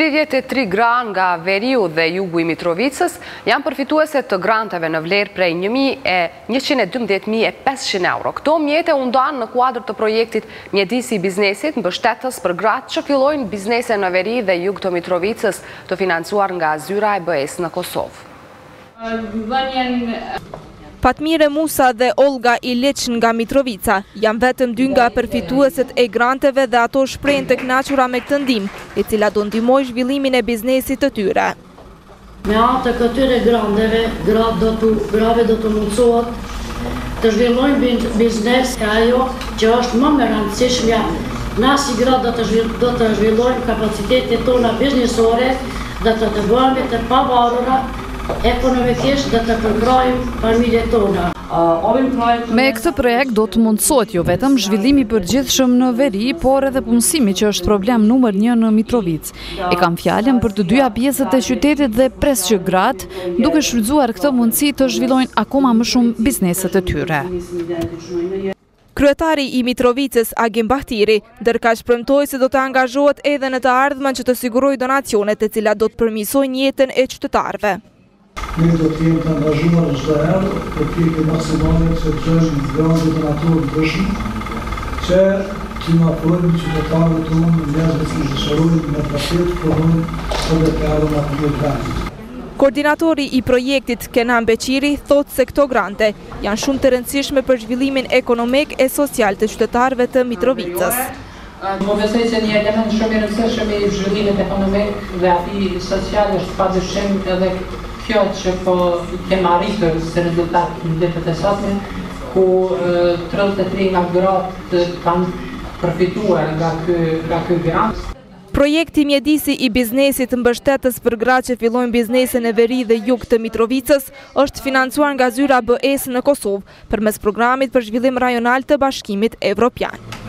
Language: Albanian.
33 gra nga veriu dhe jugu i Mitrovicës janë përfituese të granteve në vlerë prej 112.500 euro. Këto mjete u ndanë në kuadër të projektit Mjedisi i biznesit mbështetës për gratë që fillojnë biznese në veri dhe jug të Mitrovicës, të financuar nga zyra e BE-s në Kosovë. Fatmire Musa dhe Olga Ilic nga Mitrovica janë vetëm 2 nga përfitueset e granteve dhe ato shprehen të kënaqura me këtë ndihmë, e cila do ndihmojë zhvillimin e biznesit të tyre. Me anë të këtyre granteve, grave do të mundsohet të zhvillojnë biznes e ajo që është më e rëndësishmja. Na si gra do të zhvillojmë kapacitetet tona biznesore dhe të bëhemi të pavarura ekonomikisht dhe të përkrojmë familjet tona. Me këtë projekt do të mundësot jo vetëm zhvillimi përgjithshëm në veri, por edhe punësimi që është problem numër 1 në Mitrovicë. E kam fjalën për të dyja pjesët e qytetit dhe pres që gratë, duke shfrytzuar këtë mundësi të zhvillojnë akoma më shumë bizneset e tyre. Kryetari i Mitrovicës, Agim Bahtiri, ndërkaq premtoi se do të angazhohet edhe në të ardhmen që të sigurojë donacionet e cilat do të përmirësojnë jetën e qytetarëve. Ne do të jemi të angazhuar çdo herë për pjekje maksimale që të gjejmë grante donatorë të dëshëm, që të ofrojmë qytetarëve tonë njerëzve që dëshirojnë me pasit punojnë për të ardhur aty në vend. Koordinatori i projektit Kenan Beqiri thotë se këto grante janë shumë të rëndësishme për zhvillimin ekonomik e social të qytetarëve të Mitrovicës. Më besoj se një element shumë i rëndësishëm i zhvillimit ekonomik dhe atij social është padyshim edhe kjo që po kemë arritur si rezultat në ditët e sotme, ku 33 nga gratë kanë përfituar nga ky grant. Projekti Mjedisi i biznesit mbështetës për gratë që fillojnë biznese në veri dhe jug të Mitrovicës është financuar nga zyra BE-s në Kosovë përmes programit për zhvillim rajonal të Bashkimit Evropian.